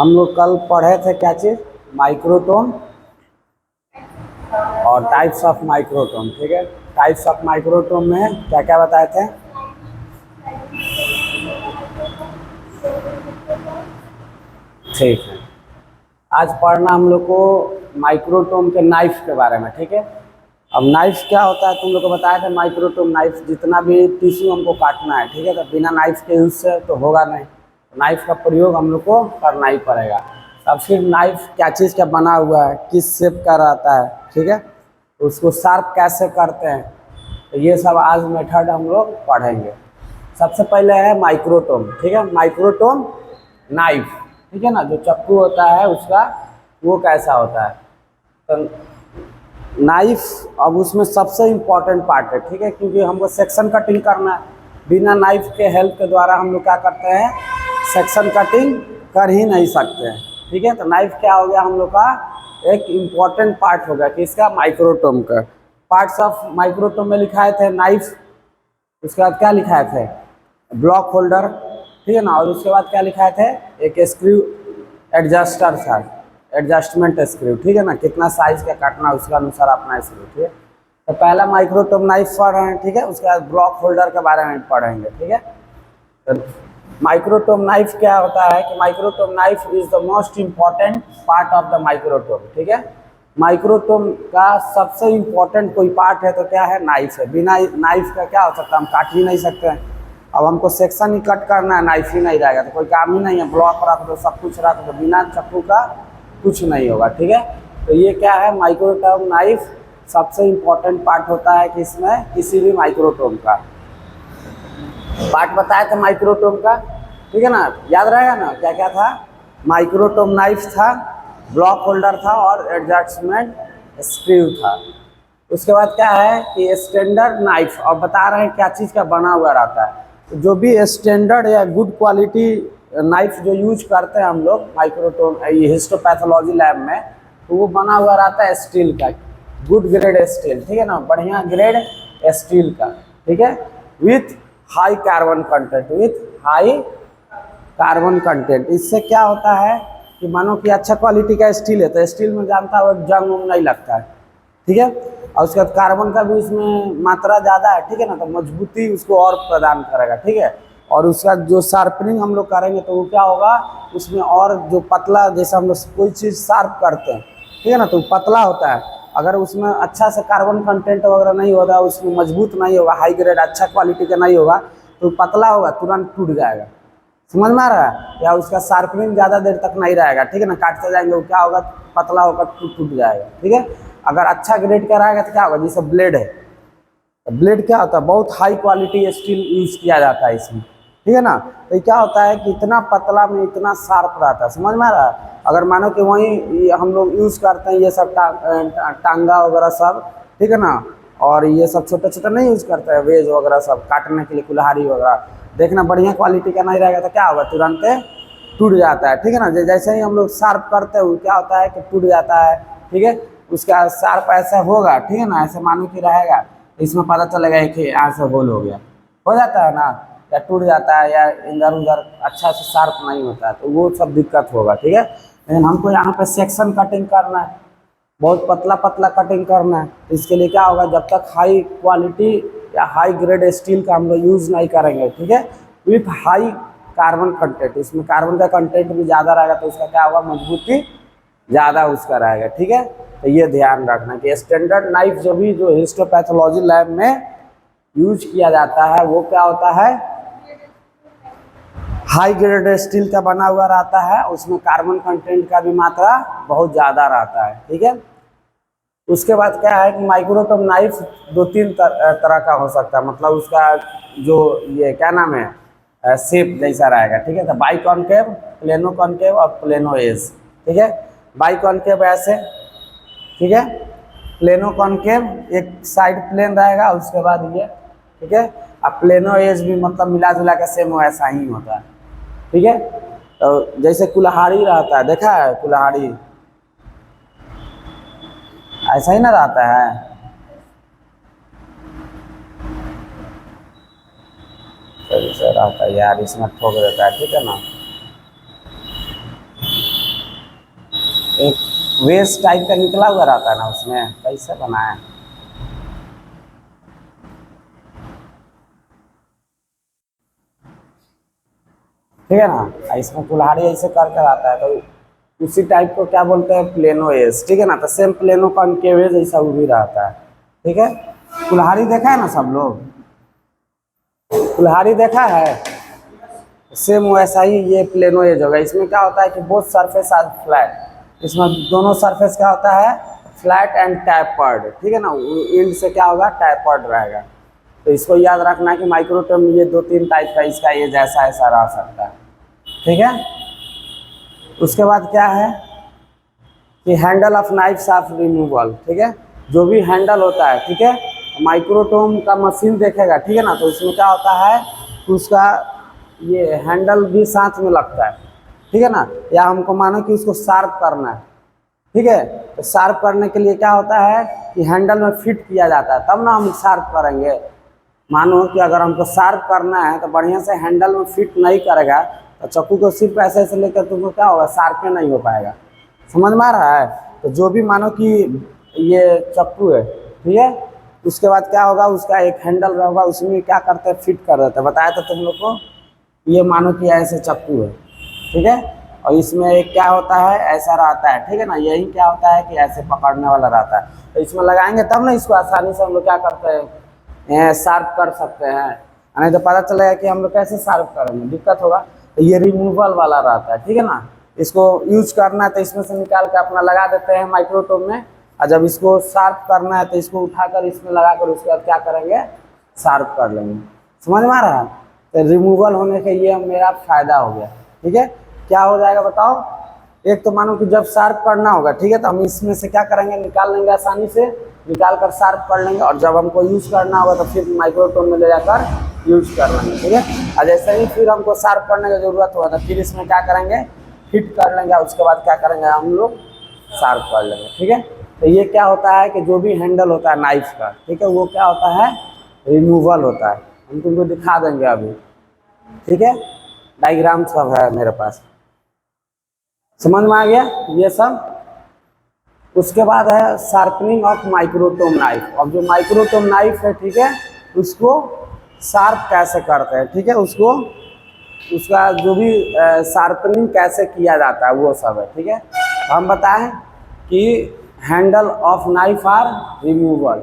हम लोग कल पढ़े थे क्या चीज़, माइक्रोटोम और टाइप्स ऑफ माइक्रोटोम। ठीक है, टाइप्स ऑफ माइक्रोटोम में क्या क्या बताए थे? ठीक है, आज पढ़ना हम लोग को माइक्रोटोम के नाइफ के बारे में। ठीक है, अब नाइफ क्या होता है तुम लोग को बताया था। माइक्रोटोम नाइफ, जितना भी टिश्यू हमको काटना है, ठीक है, तो बिना नाइफ के यूज से तो होगा नहीं, नाइफ का प्रयोग हम लोग को करना ही पड़ेगा। अब फिर नाइफ क्या चीज़ का बना हुआ है, किस शेप का रहता है, ठीक है, उसको शार्प कैसे करते हैं, तो ये सब आज मेथड हम लोग पढ़ेंगे। सबसे पहले है माइक्रोटोम। ठीक है, माइक्रोटोम नाइफ, ठीक है ना, जो चाकू होता है उसका वो कैसा होता है, तो नाइफ अब उसमें सबसे इम्पॉर्टेंट पार्ट है। ठीक है, क्योंकि हमको सेक्शन कटिंग करना है, बिना नाइफ के हेल्प के द्वारा हम लोग क्या करते हैं, सेक्शन कटिंग कर ही नहीं सकते हैं। ठीक है, तो नाइफ क्या हो गया हम लोग का एक इम्पॉर्टेंट पार्ट हो गया कि इसका माइक्रोटोम का। पार्ट्स ऑफ माइक्रोटोम में लिखाए थे नाइफ, उसके बाद क्या लिखाए थे, ब्लॉक होल्डर, ठीक है ना, और उसके बाद क्या लिखाए थे, एक स्क्रू एडजस्टर था, एडजस्टमेंट स्क्रू, ठीक है ना, कितना साइज का काटना उसके अनुसार अपना स्क्रू। ठीक है, तो पहला माइक्रोटोम नाइफ पढ़ रहे हैं, ठीक है, उसके बाद ब्लॉक होल्डर के बारे में पढ़ेंगे। ठीक है, तो माइक्रोटोम नाइफ क्या होता है कि microtome knife is the most important part of the microtome. ठीक है, माइक्रोटोम का सबसे इम्पोर्टेंट कोई पार्ट है तो क्या है, नाइफ है। बिना नाइफ का क्या हो सकता है, हम काट ही नहीं सकते हैं। अब हमको सेक्शन ही कट करना है, नाइफ ही नहीं रहेगा तो कोई काम ही नहीं है। ब्लॉक रख दो, सब कुछ रख दो, बिना चाकू का कुछ नहीं होगा। ठीक है, तो ये क्या है, माइक्रोटोम नाइफ सबसे इम्पोर्टेंट पार्ट होता है कि इसमें किसी भी माइक्रोटोम का पार्ट बताया था माइक्रोटोम का। ठीक है ना, याद रहेगा ना क्या क्या था, माइक्रोटोम नाइफ था, ब्लॉक होल्डर था और एडजस्टमेंट स्क्रू था। उसके बाद क्या है कि स्टैंडर्ड नाइफ, और बता रहे हैं क्या चीज़ का बना हुआ रहता है। तो जो भी स्टैंडर्ड या गुड क्वालिटी नाइफ जो यूज करते हैं हम लोग माइक्रोटोम हिस्टोपैथोलॉजी लैब में, तो वो बना हुआ रहता है स्टील का, गुड ग्रेड स्टील, ठीक है ना, बढ़िया ग्रेड स्टील का। ठीक है, with high carbon content, with high carbon content. इससे क्या होता है कि मानो कि अच्छा क्वालिटी का स्टील है तो स्टील में जानता है जंग उंग नहीं लगता है। ठीक है, और उसके बाद कार्बन का भी उसमें मात्रा ज़्यादा है, ठीक है ना, तो मजबूती उसको और प्रदान करेगा। ठीक है, और उसका जो शार्पनिंग हम लोग करेंगे तो वो क्या होगा, उसमें और जो पतला, जैसे हम लोग कोई चीज़ शार्प करते हैं, ठीक है ना, तो पतला होता है। अगर उसमें अच्छा से कार्बन कंटेंट वगैरह नहीं होगा, उसमें मजबूत नहीं होगा, हाई ग्रेड अच्छा क्वालिटी का नहीं होगा, तो पतला होगा, तुरंत टूट जाएगा। समझ में आ रहा है, या उसका शार्पनिंग ज़्यादा देर तक नहीं रहेगा। ठीक है ना, काटते जाएंगे वो क्या होगा, पतला होकर टूट जाएगा। ठीक है, अगर अच्छा ग्रेड का रहेगा तो क्या होगा, जैसे ब्लेड है, तो ब्लेड क्या होता है, बहुत हाई क्वालिटी स्टील यूज किया जाता है इसमें। ठीक है ना, तो क्या होता है कि इतना पतला में इतना शार्प रहता है। समझ में आ रहा है, अगर मानो कि वहीं हम लोग यूज़ करते हैं ये सब टांगा वगैरह सब, ठीक है ना, और ये सब छोटा छोटा नहीं यूज़ करते हैं, वेज वगैरह सब काटने के लिए, कुल्हाड़ी वगैरह, देखना बढ़िया क्वालिटी का नहीं रहेगा तो क्या होगा, तुरंत टूट जाता है। ठीक है ना, जैसे ही हम लोग शार्प करते हैं क्या होता है कि टूट जाता है। ठीक है, उसका शार्प ऐसा होगा, ठीक है ना, ऐसे मानो कि रहेगा, इसमें पता चलेगा कि यहाँ से होल हो गया, हो जाता है ना, या टूट जाता है, या इधर उधर अच्छा से शार्प नहीं होता है, तो वो सब दिक्कत होगा। ठीक है, लेकिन हमको यहाँ पे सेक्शन कटिंग करना है, बहुत पतला पतला कटिंग करना है, तो इसके लिए क्या होगा, जब तक हाई क्वालिटी या हाई ग्रेड स्टील का हम लोग यूज़ नहीं करेंगे, ठीक है, विथ हाई कार्बन कंटेंट, इसमें कार्बन का कंटेंट भी ज़्यादा रहेगा, तो उसका क्या होगा, मजबूती ज़्यादा उसका रहेगा। ठीक है, तो ये ध्यान रखना कि स्टैंडर्ड नाइफ जो भी जो हिस्टोपैथोलॉजी लैब में यूज किया जाता है वो क्या होता है, हाई ग्रेड स्टील का बना हुआ रहता है, उसमें कार्बन कंटेंट का भी मात्रा बहुत ज़्यादा रहता है। ठीक है, उसके बाद क्या है कि माइक्रोटोम नाइफ दो तीन तरह का हो सकता है, मतलब उसका जो ये क्या नाम है, शेप जैसा रहेगा। ठीक है, तो बाई कॉनकेव, प्लेनो कॉनकेव और प्लेनो एज। ठीक है, बाई कॉनकेव ऐसे, ठीक है, प्लेनो कॉनकेव एक साइड प्लेन रहेगा, उसके बाद ये, ठीक है, अब प्लेनो एज भी मतलब मिला जुला के सेम वैसा ही होता है। ठीक है, तो जैसे कुल्हाड़ी रहता है, देखा है कुल्हाड़ी, ऐसा ही ना रहता है, तो ऐसे रहता है यार, इसमें ठोक देता है। ठीक है ना, एक वेस्ट टाइप का निकला हुआ रहता है ना, उसमें कैसे बनाए। ठीक है ना, इसमें कुल्हाड़ी ऐसे करके आता है, तो उसी टाइप को क्या बोलते हैं, प्लेनो एज। ठीक है ना, तो सेम प्लेनो कॉनकेव जैसा वो भी रहता है। ठीक है, कुल्हाड़ी देखा है ना सब लोग, कुल्हाड़ी देखा है, सेम वैसा ही ये प्लेनो एज होगा। इसमें क्या होता है कि बोथ सरफेस आर फ्लैट, इसमें दोनों सरफेस क्या होता है, फ्लैट एंड टैपर्ड। ठीक है ना, एंड से क्या होगा, टैपर्ड रहेगा। तो इसको याद रखना कि माइक्रोटोम ये 2-3 टाइप का इसका ये जैसा ऐसा रह सकता है। ठीक है, उसके बाद क्या है कि handle of knife sharp removal. ठीक है, जो भी हैंडल होता है, ठीक है, माइक्रोटोम का मशीन देखेगा, ठीक है ना, तो इसमें क्या होता है कि उसका ये हैंडल भी साथ में लगता है। ठीक है ना, या हमको मानो कि उसको शार्प करना है, ठीक है, तो शार्प करने के लिए क्या होता है कि हैंडल में फिट किया जाता है, तब ना हम शार्प करेंगे। मानो कि अगर हमको शार्प करना है तो बढ़िया से हैंडल में फिट नहीं करेगा तो चाकू को सिर्फ ऐसे ऐसे लेकर तुमको क्या होगा, शार्प नहीं हो पाएगा। समझ में आ रहा है। तो जो भी मानो कि ये चाकू है, ठीक है, उसके बाद क्या होगा, उसका एक हैंडल रहेगा, उसमें क्या करते हैं, फिट कर देते हैं। बताया था तुम लोग को, ये मानो कि ऐसे चाकू है, ठीक है, और इसमें एक क्या होता है, ऐसा रहता है। ठीक है ना, यही क्या होता है कि ऐसे पकड़ने वाला रहता है, तो इसमें लगाएंगे तब ना इसको आसानी से हम लोग क्या करते हैं, शार्प कर सकते हैं। नहीं तो पता चलेगा कि हम लोग कैसे शार्प करेंगे, दिक्कत होगा। तो ये रिमूवल वाला रहता है। ठीक है ना, इसको यूज करना है तो इसमें से निकाल के अपना लगा देते हैं माइक्रोटोम में, और जब इसको शार्प करना है तो इसको उठाकर इसमें लगाकर उसके बाद क्या करेंगे, शार्प कर लेंगे। समझ में आ रहा है। तो रिमूवल होने के ये मेरा फायदा हो गया। ठीक है, क्या हो जाएगा बताओ, एक तो मानो कि जब शार्प करना होगा, ठीक है, तो हम इसमें से क्या करेंगे, निकाल लेंगे, आसानी से निकाल कर शार्प कर लेंगे, और जब हमको यूज करना होगा तो फिर माइक्रोटोम में ले जाकर यूज कर लेंगे। ठीक है, और जैसे ही फिर हमको शार्प करने की जरूरत होगा तो फिर इसमें क्या करेंगे, फिट कर लेंगे, उसके बाद क्या करेंगे, हम लोग शार्प कर लेंगे। ठीक है, तो ये क्या होता है कि जो भी हैंडल होता है नाइफ का, ठीक है, वो क्या होता है, रिमूवल होता है। हम तुमको दिखा देंगे अभी। ठीक है, डायग्राम सब है मेरे पास, समझ में आ गया ये सब। उसके बाद है शार्पनिंग ऑफ माइक्रोटोम नाइफ। अब जो माइक्रोटोम नाइफ है, ठीक है, उसको शार्प कैसे करते हैं, ठीक है, उसको उसका जो भी शार्पनिंग कैसे किया जाता है वो सब है। ठीक है, हम बताएं कि handle of knife are removal.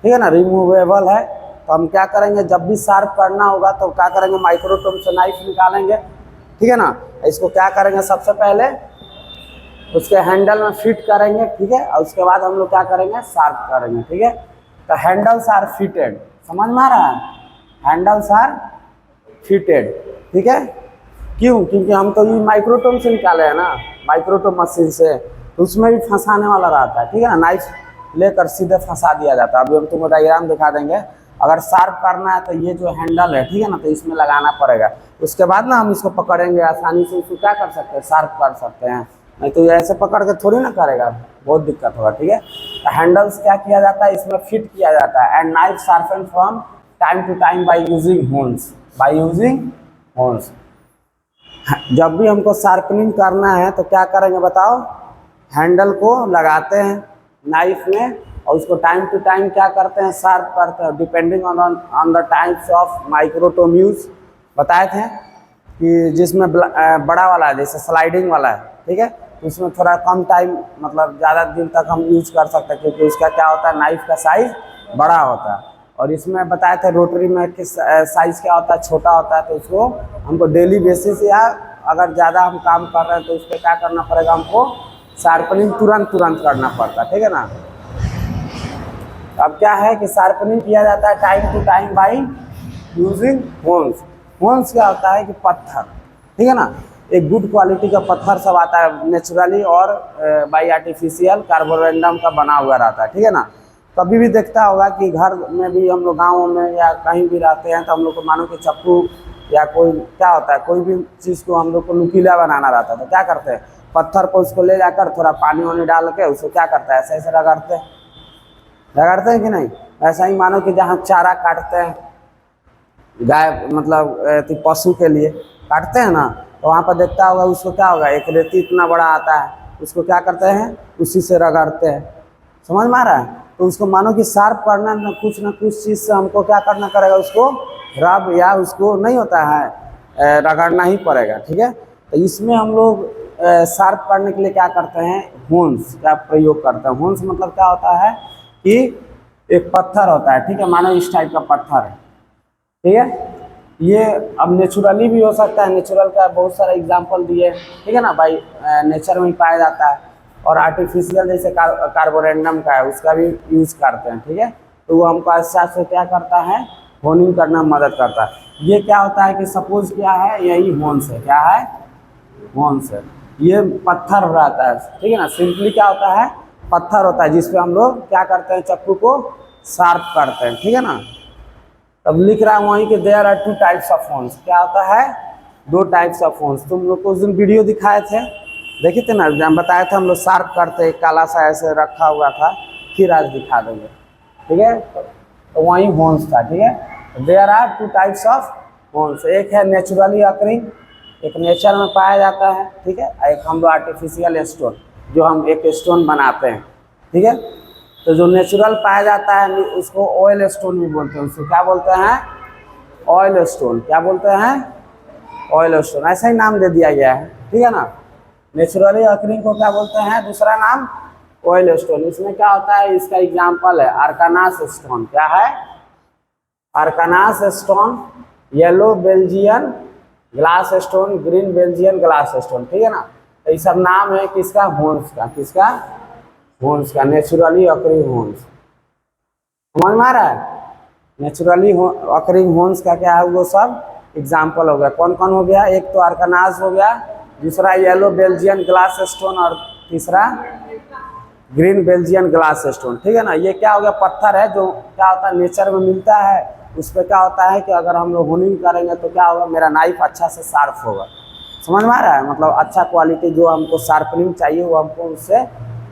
ठीक है ना, रिमूवेबल है। तो हम क्या करेंगे, जब भी शार्प करना होगा तो क्या करेंगे, माइक्रोटोम से नाइफ निकालेंगे। ठीक है ना, इसको क्या करेंगे, सबसे पहले उसके हैंडल में फिट करेंगे। ठीक है, और उसके बाद हम लोग क्या करेंगे, शार्प करेंगे। ठीक है, तो हैंडल्स आर फिटेड। समझ में आ रहा है, हैंडल्स आर फिटेड। ठीक है, क्यों, क्योंकि हम तो ये माइक्रोटोम से निकाले हैं ना, माइक्रोटोम मशीन से, तो उसमें भी फंसाने वाला रहता है। ठीक है ना, नाइफ लेकर सीधे फंसा दिया जाता है। अभी हम तुमको डायग्राम दिखा देंगे। अगर शार्प करना है तो ये जो हैंडल है, ठीक है ना, तो इसमें लगाना पड़ेगा। उसके बाद ना हम इसको पकड़ेंगे, आसानी से इसको क्या कर सकते हैं, शार्प कर सकते हैं। नहीं तो ऐसे पकड़ के थोड़ी ना करेगा, बहुत दिक्कत होगा। ठीक है, तो हैंडल्स क्या किया जाता है, इसमें फिट किया जाता है। And knife sharpen from time to time by using hones, by using hones. जब भी हमको शार्पनिंग करना है तो क्या करेंगे बताओ, हैंडल को लगाते हैं नाइफ में, और उसको टाइम टू टाइम क्या करते हैं, शार्प करते हैं, depending on the types of microtome use. बताए थे कि जिसमें बड़ा वाला है, जैसे स्लाइडिंग वाला है, ठीक है, उसमें थोड़ा कम टाइम, मतलब ज़्यादा दिन तक हम यूज कर सकते हैं, क्योंकि उसका क्या होता है, नाइफ का साइज बड़ा होता है। और इसमें बताए थे रोटरी में किस साइज़ क्या होता है, छोटा होता है। तो उसको हमको डेली बेसिस या अगर ज़्यादा हम काम कर रहे हैं तो उस पर क्या करना पड़ेगा, हमको शार्पनिंग तुरंत करना पड़ता है। ठीक है ना, अब क्या है कि शार्पनिंग किया जाता है time to time by using hones. Hones क्या होता है कि पत्थर, ठीक है ना, एक गुड क्वालिटी का पत्थर सब आता है नेचुरली और बाई आर्टिफिशियल कार्बोरेंडम का बना हुआ रहता है। ठीक है ना, कभी भी देखता होगा कि घर में भी हम लोग गाँव में या कहीं भी रहते हैं तो हम लोग को मानो कि चप्पू या कोई क्या होता है, कोई भी चीज़ को हम लोग को नुकीला बनाना रहता है तो क्या करते हैं, पत्थर को उसको ले जाकर थोड़ा पानी वानी डाल के उसको क्या करता है, ऐसे ऐसे रगड़ते हैं कि नहीं। ऐसा ही मानो कि जहाँ चारा काटते हैं गाय, मतलब पशु के लिए काटते हैं ना, तो वहाँ पर देखता होगा उसको क्या होगा, एक रेती इतना बड़ा आता है, उसको क्या करते हैं, उसी से रगड़ते हैं। समझ में आ रहा है? तो उसको मानो कि शार्प करना न कुछ चीज़ से हमको क्या करना पड़ेगा, उसको रब या उसको नहीं होता है रगड़ना ही पड़ेगा। ठीक है, तो इसमें हम लोग शार्प करने के लिए क्या करते हैं, होन्स का प्रयोग करते हैं। होन्स मतलब क्या होता है कि एक पत्थर होता है, ठीक है, मानो इस टाइप का पत्थर है, ठीक है। ये अब नेचुरली भी हो सकता है, नेचुरल का बहुत सारा एग्जांपल दिए, ठीक है ना भाई, नेचर में ही पाया जाता है। और आर्टिफिशियल जैसे कार्बोरेंडम का है, उसका भी यूज़ करते हैं, ठीक है। तो वो हमको अच्छा से क्या करता है, होनिंग करना में मदद करता है। ये क्या होता है कि सपोज क्या है, यही होन्स है, क्या है, होन्स है। ये पत्थर रहता है, ठीक है ना, सिंपली क्या होता है, पत्थर होता है जिसपे हम लोग क्या करते हैं, चक्कू को शार्प करते हैं, ठीक है ना। तब लिख रहा हूँ वहीं कि there are 2 types of hones. क्या होता है, 2 टाइप्स ऑफ होन्स। तुम लोग को उस दिन वीडियो दिखाए थे, देखे थे ना, हम बताए थे हम लोग शार्प करते, काला सा ऐसे रखा हुआ था, फिर आज दिखा देंगे, ठीक है। तो वही होन्स था, ठीक है। There are 2 types of hones. एक है नेचुरली अकरिंग, एक नेचर में पाया जाता है, ठीक है। एक हम लोग आर्टिफिशियल स्टोन, जो हम एक स्टोन बनाते हैं, ठीक है। तो जो नेचुरल पाया जाता है उसको ऑयल स्टोन भी बोलते हैं। उसको क्या बोलते हैं, ऑयल स्टोन। क्या बोलते हैं, ऑयल स्टोन, ऐसा ही नाम दे दिया गया है, ठीक है ना। नेचुरली अकरिंग को क्या बोलते हैं, दूसरा नाम ऑयल स्टोन। इसमें क्या होता है, इसका एग्जाम्पल है आर्कानास स्टोन। क्या है, Arkansas stone, yellow Belgian glass stone, green Belgian glass stone, ठीक है ना। तो ये सब नाम है किसका, होन्स का। किसका, होन्स का, नेचुरली अकरिंग होन्स। समझ में आ रहा है, नेचुरली अकरिंग होन्स का क्या है, वो सब एग्जाम्पल हो गया। कौन कौन हो गया, एक तो आर्कानास हो गया, दूसरा येलो बेल्जियन ग्लास स्टोन, और तीसरा ग्रीन बेल्जियन ग्लास स्टोन, ठीक है ना। ये क्या हो गया, पत्थर है जो क्या होता है, नेचर में मिलता है। उस पर क्या होता है कि अगर हम लोग होनिंग करेंगे तो क्या होगा, मेरा नाइफ अच्छा से शार्प होगा। समझ में आ रहा है, मतलब अच्छा क्वालिटी जो हमको शार्पनिंग चाहिए वो हमको उससे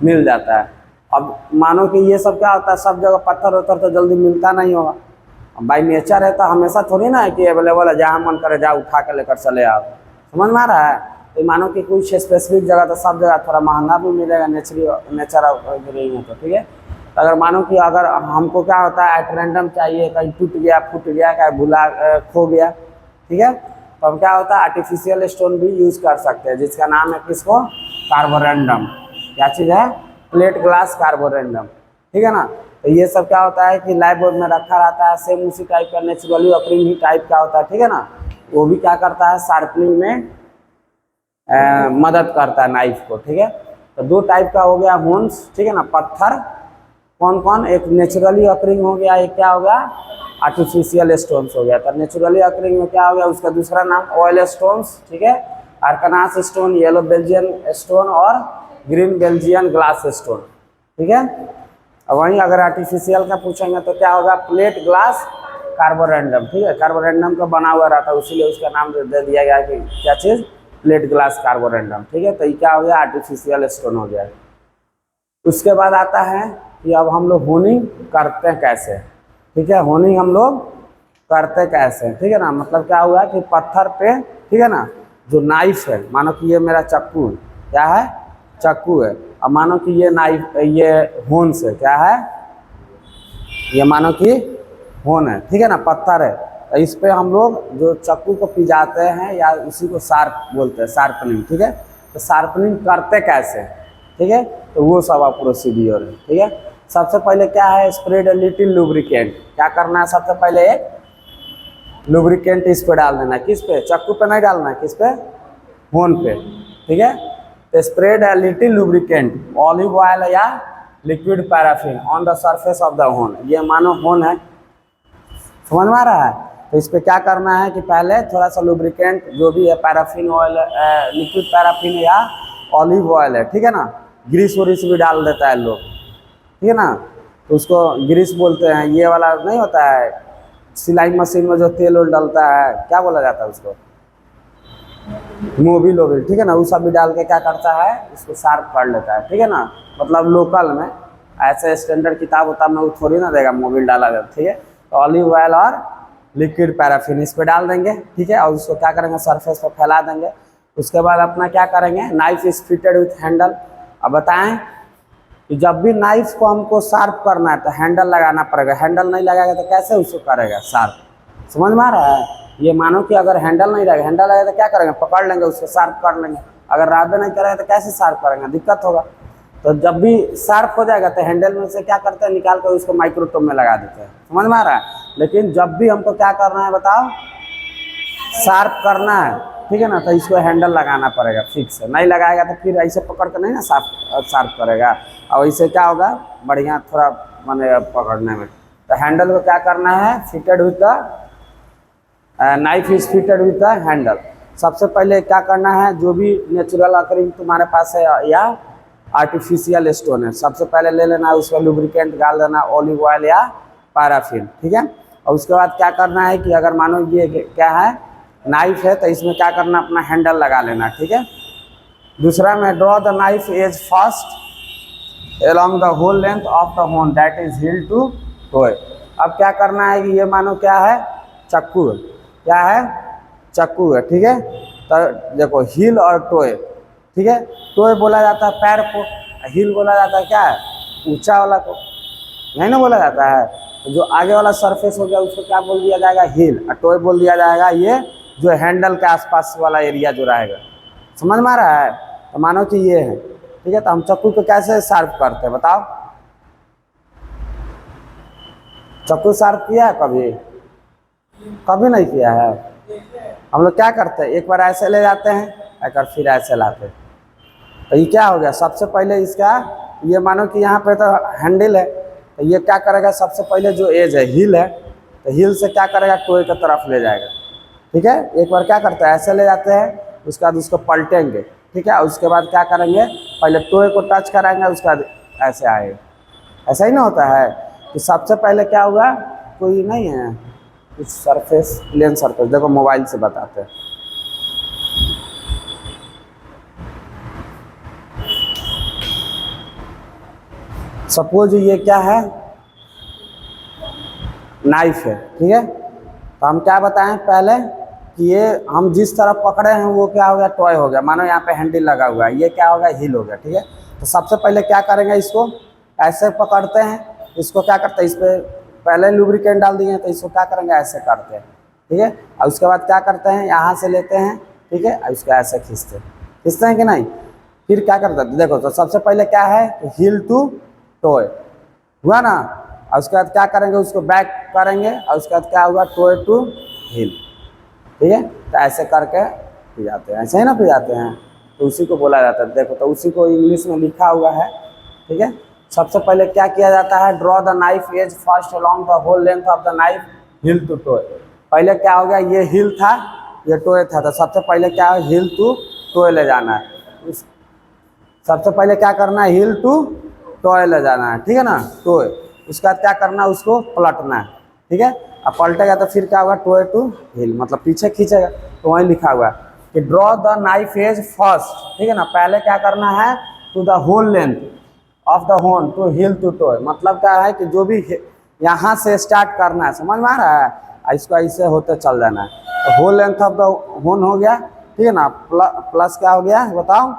मिल जाता है। अब मानो कि ये सब क्या होता है, सब जगह पत्थर वत्थर तो जल्दी मिलता नहीं होगा। बाई नेचर है तो हमेशा थोड़ी ना है कि अवेलेबल है, जहाँ मन करे जाओ उठा के लेकर चले आओ। समझ में आ रहा है। तो मानो कि कुछ स्पेसिफिक जगह तो सब जगह थोड़ा महंगा भी मिलेगा, नेचर में तो, ठीक है। तो अगर मानो कि अगर हमको क्या होता है, एट रैंडम चाहिए, कहीं टूट गया, फूट गया, कहीं भुला खो गया, ठीक है, तो हम क्या होता है, आर्टिफिशियल स्टोन भी यूज़ कर सकते हैं, जिसका नाम है किसको, कार्बोरेंडम। क्या चीज़ है, प्लेट ग्लास कार्बोरेंडम, ठीक है ना। तो ये सब क्या होता है कि लाइव में रखा रहता है, सेम उसी टाइप का नेचुरली अकरिंग ही टाइप का होता है, ठीक है ना। वो भी क्या करता है, शार्पनिंग में मदद करता है नाइफ को, ठीक है। तो 2 टाइप का हो गया होन्स, ठीक है ना। पत्थर कौन कौन, एक नेचुरली अकरिंग हो गया, एक क्या हो गया, आर्टिफिशियल स्टोन्स हो गया। तो नेचुरली अकरिंग में क्या हो गया, उसका दूसरा नाम ऑयल स्टोन्स, ठीक है, Arkansas stone, yellow Belgian stone और ग्रीन बेल्जियन ग्लास स्टोन, ठीक है। और वहीं अगर आर्टिफिशियल का पूछेंगे तो क्या होगा, प्लेट ग्लास कार्बोरेंडम, ठीक है। कार्बोरेंडम का बना हुआ रहता है, इसीलिए उसका नाम दे दिया गया कि क्या चीज़, प्लेट ग्लास कार्बोरेंडम, ठीक है। तो ये क्या हो गया, आर्टिफिशियल स्टोन हो गया। उसके बाद आता है कि अब हम लोग होनिंग करते हैं कैसे, ठीक है। होनिंग हम लोग करते कैसे, ठीक है ना। मतलब क्या हुआ कि पत्थर पे, ठीक है ना, जो नाइफ है, मानो कि ये मेरा चक्कू, क्या है, चक्कू है। अब मानो कि ये नाइफ, ये होन्स है, क्या है, ये मानो कि होन है, ठीक है ना, पत्थर है। तो इस पे हम लोग जो चक्कू को पिजाते हैं या इसी को शार्प बोलते हैं, शार्पनिंग, ठीक है। तो शार्पनिंग करते कैसे, ठीक है, तो वो सब प्रोसीडियर है, ठीक है। सबसे पहले क्या है, स्प्रेड ए लिटिल लुब्रिकेंट। क्या करना है, सबसे पहले एक लुब्रिकेंट इस पे डाल देना है, किस पे, चक्कू पे नहीं डालना है, किस पे, होन पे, ठीक है। तो spread a little lubricant, olive oil या liquid paraffin on the surface of the hone. ये मानो होन है, समझ में आ रहा है। तो इस पर क्या करना है कि पहले थोड़ा सा लुब्रिकेंट जो भी है, पैराफिन ऑयल, लिक्विड पैराफिन या ऑलिव ऑयल है, ठीक है ना। ग्रीस व्रीस भी डाल देता है लोग, ठीक है ना, तो उसको ग्रीस बोलते हैं। ये वाला नहीं होता है, सिलाई मशीन में जो तेल वोल डलता है, क्या बोला जाता है उसको, मोबिल ओबिल, ठीक है ना। वो सब भी डाल के क्या करता है, इसको शार्प कर लेता है, ठीक है ना। मतलब लोकल में, ऐसे स्टैंडर्ड किताब उताब में वो थोड़ी ना देगा मोबिल डाला जाता, ठीक है। तो ऑलिव ऑयल और लिक्विड पैराफिन इस पे डाल देंगे, ठीक है। और उसको क्या करेंगे, सरफेस पर फैला देंगे। उसके बाद अपना क्या करेंगे, knife is fitted with handle, अब बताएं कि जब भी नाइफ को हमको शार्प करना है तो हैंडल लगाना पड़ेगा, हैंडल नहीं लगाएगा तो कैसे उसको करेगा शार्प, समझ में आ रहा है। ये मानो कि अगर हैंडल नहीं रहेगा, हैंडल रहेगा तो क्या करेंगे, पकड़ लेंगे उसको शार्प कर लेंगे, अगर राबे नहीं करेंगे तो कैसे शार्प करेंगे, दिक्कत होगा। तो जब भी शार्प हो जाएगा तो हैंडल में से क्या करते हैं, निकाल कर उसको माइक्रोटोम में लगा देते हैं, समझ में आ रहा है। लेकिन जब भी हमको क्या करना है बताओ, शार्प करना है, ठीक है ना, तो इसको हैंडल लगाना पड़ेगा फिक्स है, नहीं लगाएगा तो फिर ऐसे पकड़ कर नहीं ना शार्प करेगा, और इससे क्या होगा बढ़िया थोड़ा माने पकड़ने में। तो हैंडल को क्या करना है, fitted with the knife is fitted with the handle. सबसे पहले क्या करना है, जो भी नेचुरल अकरिंग तुम्हारे पास है या आर्टिफिशियल स्टोन है, सबसे पहले ले लेना है, उसका लुब्रिकेंट डाल देना, ऑलिव ऑयल या पैराफिन, ठीक है। और उसके बाद क्या करना है कि अगर मानो ये क्या है नाइफ है तो इसमें क्या करना, अपना हैंडल लगा लेना, ठीक है। दूसरा में draw the knife edge first along the whole length of the horn that is heel to toe। अब क्या करना है कि ये मानो क्या है, चक्कू है, क्या है, चक्कू है, ठीक है। तो देखो हील और टोए, ठीक है, टोए बोला जाता है पैर को, हील बोला जाता है क्या है, ऊंचा वाला को, नहीं ना बोला जाता है। तो जो आगे वाला सरफेस हो गया उसको क्या बोल दिया जाएगा, हील, और टोए बोल दिया जाएगा ये जो हैंडल के आसपास वाला एरिया जो रहेगा, समझ में आ रहा है। तो मानो कि ये है, ठीक है। तो हम चक्कू को कैसे शार्प करते हैं बताओ, चक्कू शार्प किया है कभी, कभी नहीं किया है। हम लोग क्या करते हैं, एक बार ऐसे ले जाते हैं, एक फिर ऐसे लाते हैं। तो ये क्या हो गया, सबसे पहले इसका ये मानो कि यहाँ पे तो हैंडल है, तो ये क्या करेगा, सबसे पहले जो एज है हील है, तो हील से क्या करेगा, टोए की तरफ ले जाएगा, ठीक है। एक बार क्या करते हैं, ऐसे ले जाते हैं, उसके बाद उसको पलटेंगे, ठीक है। उसके बाद क्या करेंगे, पहले टोए को टच कराएंगे, उसके बाद ऐसे आएगा। ऐसा ही ना होता है कि सबसे पहले क्या हुआ, कोई नहीं है कुछ सरफेस, प्लेन सरफेस, देखो मोबाइल से बताते हैं। सपोज ये क्या है, नाइफ है, ठीक है। तो हम क्या बताएं पहले कि ये हम जिस तरफ पकड़े हैं वो क्या हो गया, टॉय हो गया, मानो यहाँ पे हैंडल लगा हुआ है, ये क्या हो गया, हील हो गया, ठीक है। तो सबसे पहले क्या करेंगे, इसको ऐसे पकड़ते हैं, इसको क्या करते हैं, इस पर पहले लुब्रिकेंट डाल दिए तो इसको क्या करेंगे, ऐसे करते हैं, ठीक है। और उसके बाद क्या करते हैं, यहाँ से लेते हैं, ठीक है, और उसको ऐसे खींचते हैं कि नहीं। फिर क्या करते हैं, देखो तो सबसे पहले क्या है, हील टू टॉय हुआ ना, और उसके बाद क्या करेंगे, उसको बैक करेंगे, और उसके बाद क्या हुआ, टॉय टू हील, ठीक है। तो ऐसे करके पिजाते हैं, ऐसे ही ना पिजाते हैं, तो उसी को बोला जाता है। देखो तो उसी को इंग्लिश में लिखा हुआ है, ठीक है। सबसे पहले क्या किया जाता है, draw the knife edge first along the whole length of the knife heel to toe. पहले क्या हो गया, ये हील था, ये टोए था, तो सबसे पहले क्या है, हील टू टोए ले जाना है। सबसे पहले क्या करना है, हील टू टोए ले जाना है, ठीक है ना, टोए। उसके बाद क्या करना है, उसको पलटना है, ठीक है। अब पलटेगा तो फिर क्या होगा, टोए टू हील, मतलब पीछे खींचेगा। तो वहीं लिखा हुआ है कि draw the knife edge first, ठीक है ना, पहले क्या करना है, to the whole length of the hone to heel to toe. मतलब क्या है कि जो भी यहाँ से स्टार्ट करना है, समझ में आ रहा है, इसको ऐसे होते चल जाना है। तो होल लेंथ ऑफ द होन हो गया, ठीक है ना, प्लस क्या हो गया बताओ,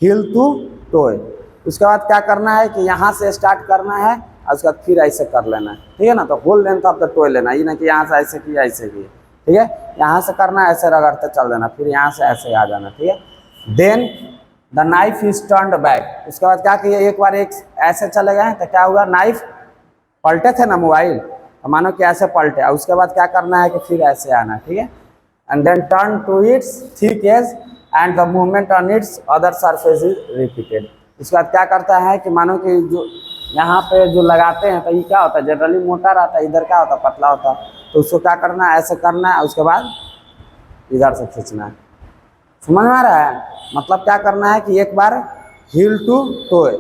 हील टू टोए। उसके बाद क्या करना है कि यहाँ से स्टार्ट करना है, और उसके बाद फिर ऐसे कर लेना है, ठीक है ना। तो होल लेंथ ऑफ द टोए लेना, ये ना कि यहाँ से ऐसे किया ऐसे किया, ठीक है। यहाँ से करना है, ऐसे रगड़ते चल देना, फिर यहाँ से ऐसे आ जाना, ठीक है। Then the knife is turned back. उसके बाद क्या किया, एक बार एक ऐसे चले गए तो क्या हुआ, नाइफ पलटे थे ना मोबाइल, तो मानो कि ऐसे पलटे, और उसके बाद क्या करना है कि फिर ऐसे आना, ठीक है। And then turn to its thick edge and the movement on its other surface is repeated. उसके बाद क्या करता है कि मानो कि जो यहाँ पे जो लगाते हैं तो ये क्या होता है, जनरली मोटा रहता है, इधर क्या होता है, पतला होता है। तो उसको क्या करना है, ऐसे करना है, उसके बाद इधर से खींचना है, समझ में आ रहा है। मतलब क्या करना है कि एक बार हील टू टोए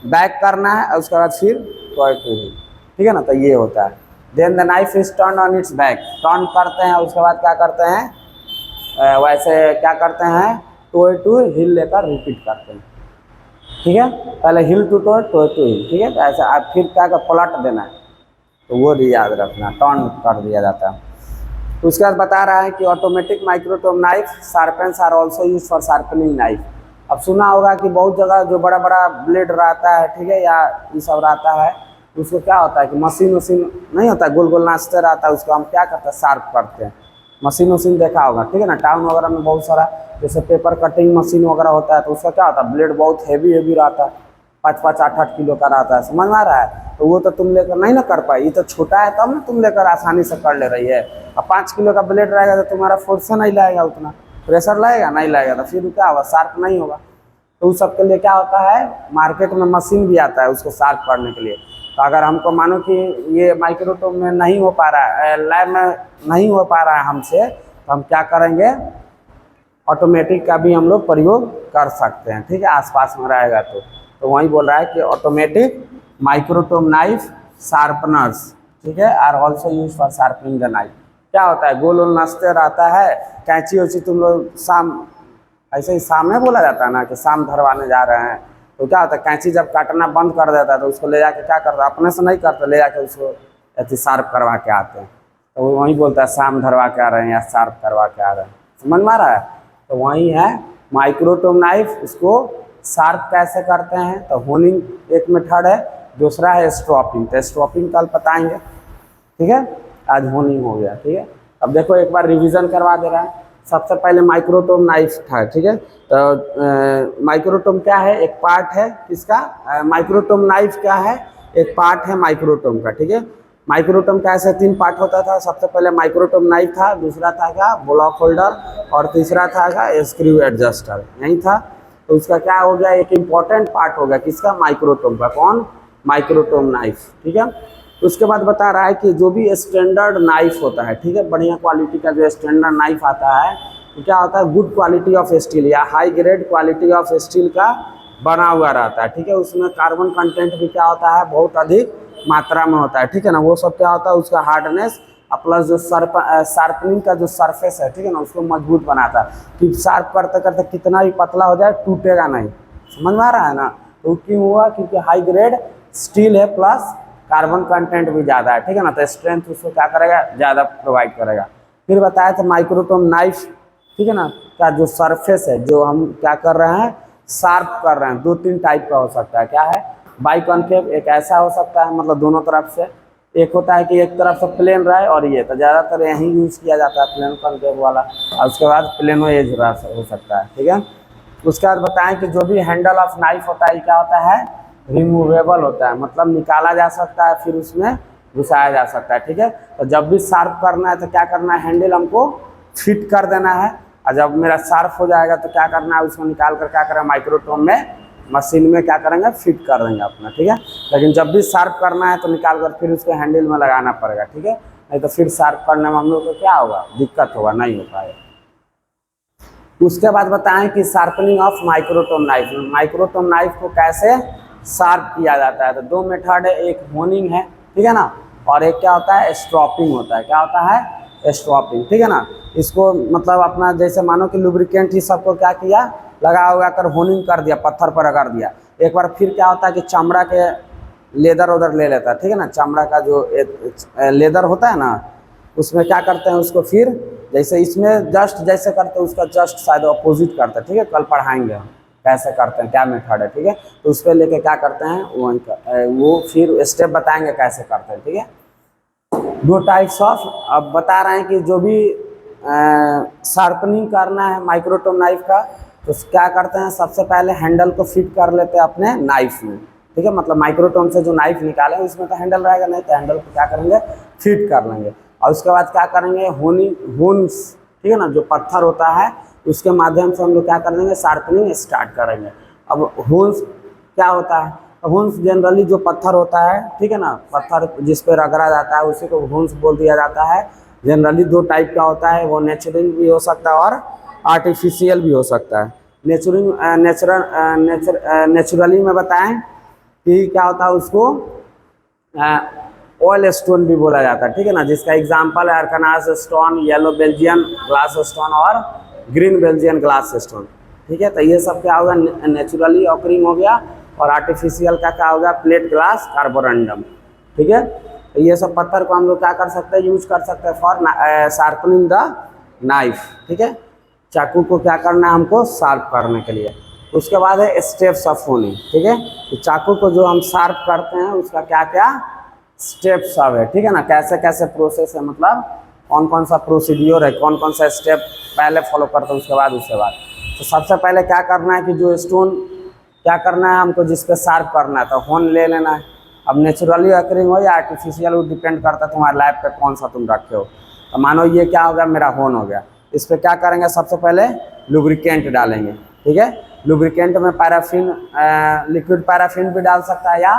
बैक करना है, और उसके बाद फिर टोए टू हील, ठीक है ना। तो ये होता है। Then the knife is turn on its back, turn करते हैं, उसके बाद क्या करते हैं, वैसे क्या करते हैं, टोए टू हील लेकर रिपीट करते हैं, ठीक है। पहले हील टू टोए, टोए टू हील, ठीक है। तो ऐसा आप फिर क्या कर पलट देना है, तो वो भी याद रखना, टर्न कर दिया जाता है। उसके बाद बता रहा है कि automatic microtome knife sharpeners are also use for sharpening knife. अब सुना होगा कि बहुत जगह जो बड़ा बड़ा ब्लेड रहता है, ठीक है, या ये सब रहता है, उसको क्या होता है कि मशीन वशीन नहीं होता, गोल गोल नाचते रहता है, उसको हम क्या करते हैं, शार्प करते हैं। मशीन वशीन देखा होगा, ठीक है ना, टाउन वगैरह में बहुत सारा जैसे पेपर कटिंग मशीन वगैरह होता है, तो उसका क्या होता है, ब्लेड बहुत हैवी रहता है, 5-5, 8-8 किलो का रहता है, समझ में आ रहा है। तो वो तो तुम लेकर नहीं ना कर पाई, ये तो छोटा है तब ना तुम लेकर आसानी से कर ले रही है। अब 5 किलो का ब्लेड रहेगा तो तुम्हारा फोर्स नहीं लाएगा, उतना प्रेशर लाएगा नहीं लाएगा, तो फिर क्या होगा, शार्प नहीं होगा। तो उस सब के लिए क्या होता है, मार्केट में मशीन भी आता है उसको शार्प करने के लिए। तो अगर हमको मानो कि ये माइक्रोटोम में नहीं हो पा रहा है, लैब में नहीं हो पा रहा है हमसे, तो हम क्या करेंगे, ऑटोमेटिक का भी हम लोग प्रयोग कर सकते हैं, ठीक है, आसपास में रहेगा तो वही बोल रहा है कि ऑटोमेटिक माइक्रोटोम नाइफ शार्पनर्स, ठीक है, are also use for sharpening the knife. क्या होता है, गोल गोल नाचते रहता है, कैंची वैची तुम लोग शाम ऐसे ही सामने बोला जाता है ना कि शाम धरवाने जा रहे हैं, तो क्या होता है, कैंची जब काटना बंद कर देता है तो उसको ले जाके क्या करता है, अपने से नहीं करते, ले जाके उसको ऐसे शार्प करवा के आते हैं। तो वो वही बोलता है शाम धरवा के आ रहे हैं या शार्प करवा के आ रहे हैं, समझ में आ रहा है। तो वही है माइक्रोटोम नाइफ, इसको शार्प कैसे करते हैं, तो होनिंग एक मेथड है, दूसरा है स्ट्रॉपिंग। तो स्ट्रॉपिंग कल बताएंगे, ठीक है, आज होनिंग हो गया, ठीक है। अब देखो एक बार रिवीजन करवा दे रहा है। सबसे पहले माइक्रोटोम नाइफ था, ठीक है, तो माइक्रोटोम क्या है, एक पार्ट है किसका, माइक्रोटोम नाइफ क्या है, एक पार्ट है माइक्रोटोम का, ठीक है। माइक्रोटोम का ऐसे 3 पार्ट होता था। सबसे पहले माइक्रोटोम नाइफ था, दूसरा था क्या, ब्लॉक होल्डर, और तीसरा था क्या, स्क्रू एडजस्टर, यही था। तो उसका क्या हो गया, एक इम्पॉर्टेंट पार्ट हो गया किसका, माइक्रोटोम का, कौन, माइक्रोटोम नाइफ, ठीक है। उसके बाद बता रहा है कि जो भी स्टैंडर्ड नाइफ होता है, ठीक है, बढ़िया क्वालिटी का जो स्टैंडर्ड नाइफ आता है, तो क्या होता है, गुड क्वालिटी ऑफ स्टील या high grade quality of steel का बना हुआ रहता है, ठीक है। उसमें कार्बन कंटेंट भी क्या होता है, बहुत अधिक मात्रा में होता है, ठीक है ना। वो सब क्या होता है, उसका हार्डनेस प्लस जो शार्पनिंग का जो सरफेस है, ठीक है ना, उसको मजबूत बनाता है कि शार्प करते करते कितना भी पतला हो जाए टूटेगा नहीं, समझ में आ रहा है ना। तो क्यों हुआ, क्योंकि हाई ग्रेड स्टील है प्लस कार्बन कंटेंट भी ज़्यादा है, ठीक है ना, तो स्ट्रेंथ उसको क्या करेगा, ज़्यादा प्रोवाइड करेगा। फिर बताया था माइक्रोटोम नाइफ, ठीक है ना, का जो सरफेस है, जो हम क्या कर रहे हैं, शार्प कर रहे हैं, 2-3 टाइप का हो सकता है, क्या है, बाइकॉन्केव, एक ऐसा हो सकता है, मतलब दोनों तरफ से, एक होता है कि एक तरफ से प्लेन रहे, और ये तो ज़्यादातर यही यूज़ किया जाता है प्लेन कॉन्केव वाला, और उसके बाद प्लेनो एज हो सकता है, ठीक है। उसके बाद बताएं कि जो भी हैंडल ऑफ नाइफ होता है, क्या होता है, रिमूवेबल होता है, मतलब निकाला जा सकता है, फिर उसमें घुसाया जा सकता है, ठीक है। तो जब भी शार्प करना है तो क्या करना है, हैंडल हमको फिट कर देना है, और जब मेरा शार्प हो जाएगा तो क्या करना है, उसको निकाल कर क्या करें, माइक्रोटोम में मशीन में क्या करेंगे, फिट कर देंगे अपना, ठीक है। लेकिन जब भी शार्प करना है तो निकाल कर फिर उसको हैंडल में लगाना पड़ेगा, ठीक है, नहीं तो फिर शार्प करने में हम लोग को क्या होगा, दिक्कत होगा, नहीं हो पाएगा। उसके बाद बताएं कि sharpening of microtome knife, microtome knife को कैसे शार्प किया जाता है। तो 2 मेथड है, एक होनिंग है, ठीक है ना, और एक क्या होता है, स्ट्रॉपिंग होता है। क्या होता है, स्ट्रॉपिंग, ठीक है ना। इसको मतलब अपना जैसे मानो कि लुब्रिकेंट ही सबको क्या किया, लगा उगा कर होनिंग कर दिया, पत्थर पर रगड़ दिया, एक बार फिर क्या होता है कि चमड़ा के लेदर उधर ले लेता है, ठीक है ना, चमड़ा का जो लेदर होता है ना, उसमें क्या करते हैं, उसको फिर जैसे इसमें जस्ट जैसे करते हैं उसका जस्ट शायद अपोजिट करते हैं, ठीक है, कल पढ़ाएंगे हम कैसे करते हैं, क्या मेथड है, ठीक है। तो उस पर लेके क्या करते हैं, वो फिर स्टेप बताएंगे कैसे करते हैं, ठीक है। 2 टाइप्स ऑफ, अब बता रहे हैं कि जो भी शार्पनिंग करना है माइक्रोटोम नाइफ का, तो क्या करते हैं, सबसे पहले हैंडल को फिट कर लेते हैं अपने नाइफ में, ठीक है, मतलब माइक्रोटोम से जो नाइफ निकाले उसमें तो हैंडल रहेगा नहीं, तो हैंडल को क्या करेंगे, फिट कर लेंगे, और उसके बाद क्या करेंगे, होन्स, ठीक है ना, जो पत्थर होता है उसके माध्यम से हम लोग क्या कर देंगे, शार्पनिंग स्टार्ट करेंगे। अब होन्स क्या होता है, होन्स जनरली जो पत्थर होता है, ठीक है ना, पत्थर जिस पे रगड़ा जाता है उसी को होन्स बोल दिया जाता है। जनरली 2 टाइप का होता है, वो नेचुरल भी हो सकता है और आर्टिफिशियल भी हो सकता है। नेचुरली में बताएं कि क्या होता है, उसको ऑयल स्टोन भी बोला जाता है, ठीक है ना, जिसका एग्जांपल है Arkansas stone, yellow Belgian glass stone और ग्रीन बेल्जियन ग्लास स्टोन, ठीक है। तो ये सब क्या होगा, नेचुरली ऑकरिंग हो गया, और आर्टिफिशियल का क्या होगा, प्लेट ग्लास कार्बोरंडम, ठीक है। तो ये सब पत्थर को हम लोग क्या कर सकते हैं, यूज कर सकते हैं फॉर शार्पनिंग द नाइफ, ठीक है, चाकू को क्या करना है हमको शार्प करने के लिए। उसके बाद है स्टेप्स ऑफ होनिंग, ठीक है। तो चाकू को जो हम शार्प करते हैं उसका क्या क्या स्टेप्स सब है, ठीक है ना, कैसे कैसे प्रोसेस है, मतलब कौन कौन सा प्रोसीड्योर है, कौन कौन सा स्टेप पहले फॉलो करते हैं उसके बाद। तो सबसे पहले क्या करना है कि जो स्टोन क्या करना है हमको, जिस पे शार्प करना है तो होन ले लेना है। अब नेचुरली अकरिंग हो या आर्टिफिशियल, वो डिपेंड करता है तुम्हारे लैब पे कौन सा तुम रखे हो। तो मानो ये क्या हो गया, मेरा होन हो गया। इस पर क्या करेंगे, सबसे पहले लुब्रिकेंट डालेंगे, ठीक है। लुब्रिकेंट में पैराफिन, लिक्विड पैराफिन भी डाल सकता है, या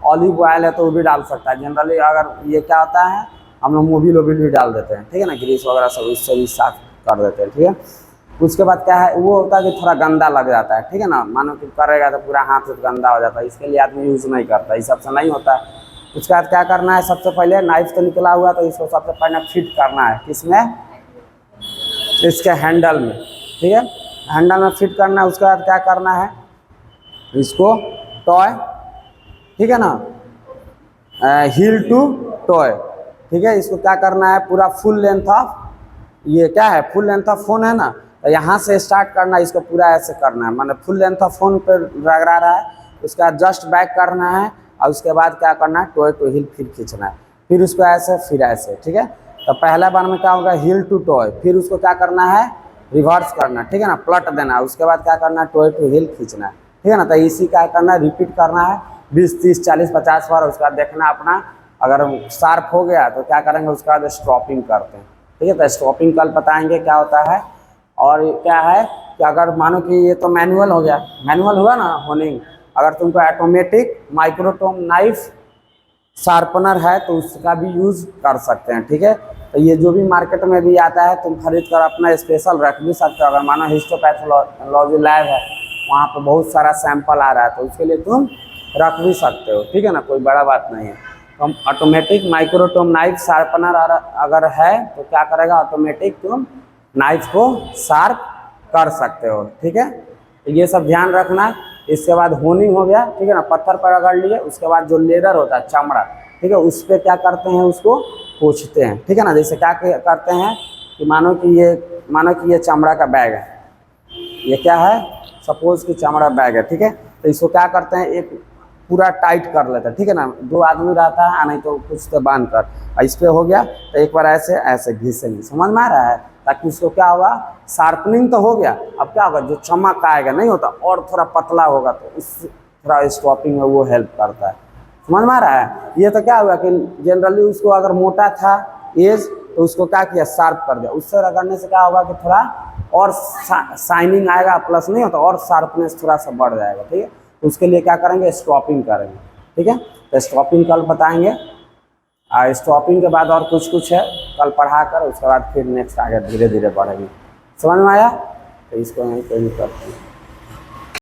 ऑलिव ऑयल है तो वो भी डाल सकता है। जनरली अगर ये क्या होता है, हम लोग मोबिल ओबिल भी डाल देते हैं, ठीक है ना, ग्रीस वगैरह सब इससे भी साफ कर देते हैं, ठीक है। उसके बाद क्या है, वो होता है कि थोड़ा गंदा लग जाता है, ठीक है ना, मानो कि करेगा तो पूरा हाथ गंदा हो जाता है, इसके लिए आदमी यूज़ नहीं करता, इस सबसे नहीं होता है। उसके बाद क्या करना है, सबसे पहले नाइफ तो निकला हुआ तो इसको सबसे पहले फिट करना है, किसमें, इसके हैंडल में, ठीक है, हैंडल में फिट करना है। उसके बाद क्या करना है, इसको टॉय, ठीक है ना, हील टू टॉय, ठीक है, इसको क्या करना है, पूरा फुल लेंथ ऑफ, ये क्या है, फुल लेंथ ऑफ फोन है ना, तो यहाँ से स्टार्ट करना है, इसको पूरा ऐसे करना है, मतलब फुल लेंथ ऑफ फोन पर रगड़ा रहा है। उसके बाद जस्ट बैक करना है, और उसके बाद क्या करना है, टॉय टू हील फिर खींचना है, फिर उसको ऐसे फिर ऐसे, ठीक है। तो पहला बार में क्या होगा, हील टू टॉय, फिर उसको क्या करना है, रिवर्स करना, ठीक है ना, पलट देना है। उसके बाद क्या करना है, टॉय टू हील खींचना है, ठीक है ना। तो इसी क्या करना है, रिपीट करना है 20 30 40 50 बार। उसके बाद देखना अपना, अगर शार्प हो गया तो क्या करेंगे, उसके बाद स्टॉपिंग करते हैं, ठीक है। तो स्टॉपिंग कल बताएंगे क्या होता है। और क्या है कि अगर मानो कि ये तो मैनुअल हो गया, मैनुअल हुआ ना होनिंग, अगर तुमको ऑटोमेटिक माइक्रोटोम नाइफ शार्पनर है तो उसका भी यूज़ कर सकते हैं, ठीक है। तो ये जो भी मार्केट में भी आता है तुम खरीद कर अपना स्पेशल रख भी सकते हो। अगर मानो हिस्टोपैथोलॉजी लैब है, वहाँ पर बहुत सारा सैंपल आ रहा है तो उसके लिए तुम रख भी सकते हो, ठीक है ना, कोई बड़ा बात नहीं है। तो ऑटोमेटिक माइक्रोटोम नाइफ शार्पनर अगर है तो क्या करेगा, ऑटोमेटिक तुम नाइफ को शार्प कर सकते हो, ठीक है। तो ये सब ध्यान रखना। इसके बाद होनिंग हो गया, ठीक है ना, पत्थर पर रगड़ लिए। उसके बाद जो लेदर होता है, चमड़ा, ठीक है, उस पर क्या करते हैं, उसको पोंछते हैं, ठीक है ना। जैसे क्या करते हैं कि मानो कि ये चमड़ा का बैग है, ये क्या है, सपोज कि चमड़ा बैग है, ठीक है। तो इसको क्या करते हैं, एक पूरा टाइट कर लेते हैं, ठीक है ना, 2 आदमी रहता है, नहीं तो कुछ तो बांध कर, इस पर हो गया तो एक बार ऐसे ऐसे घिसेंगे, समझ में आ रहा है, ताकि उसको क्या होगा, शार्पनिंग तो हो गया। अब क्या होगा, जो चमक आएगा नहीं होता, और थोड़ा पतला होगा तो उस थोड़ा स्टॉपिंग में वो हेल्प करता है, समझ में आ रहा है। ये तो क्या हुआ कि जनरली उसको अगर मोटा था एज तो उसको क्या किया, शार्प कर दिया। उससे रगड़ने से क्या होगा कि थोड़ा और शाइनिंग आएगा, प्लस नहीं होता, और शार्पनेस थोड़ा सा बढ़ जाएगा, ठीक है। तो उसके लिए क्या करेंगे, स्टॉपिंग करेंगे, ठीक है। तो स्टॉपिंग कल बताएंगे। स्टॉपिंग के बाद और कुछ है कल पढ़ा कर, उसके बाद फिर नेक्स्ट आगे धीरे धीरे बढ़ेंगे। समझ में आया, तो इसको यहीं पे करते हैं।